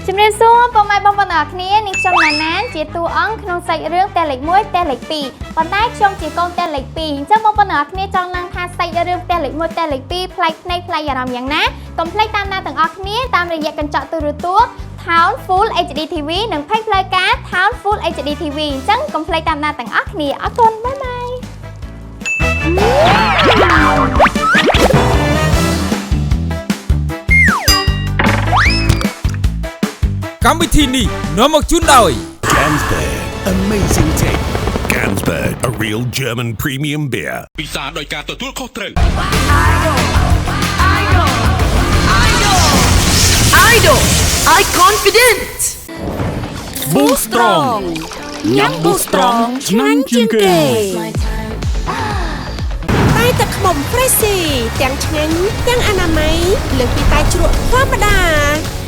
ជំរាបសួរបងប្អូនបងប្អូនទាំងអស់គ្នានាងខ្ញុំណានជាតួអង្គក្នុងសាច់រឿងតែលេខ1តែលេខ2ប៉ុន្តែខ្ញុំជាកូនតែលេខ2អញ្ចឹងបងប្អូនទាំងអស់គ្នាចង់ដឹងថាសាច់រឿងតែលេខ1តែលេខ2ប្លែកភ្នែកប្លែកអារម្មណ៍យ៉ាងណាកុំភ្លេចតាមដានទាំងអស់គ្នាតាមរយៈកញ្ចក់ទូរទស្សន៍ Town Full HD TV និង Page ផ្លូវការ Town Full HD TV អញ្ចឹងកុំភ្លេចតាមដានទាំងអស់គ្នាអរគុណបាយបាយ កម្មវិធីនេះនាំមកជូនដោយ Gansberg Amazing Take Gansberg a real German premium beer ពិសាដោយការទទួលខុសត្រូវ Idol I confident Boost Strong ញ៉ាំ Boost Strong ឆ្ងាញ់ជាងគេតែទឹកខ្មុំ Freshy ទាំងឆ្ងាញ់ទាំងអនាម័យលើសពីតែជ្រក់ធម្មតា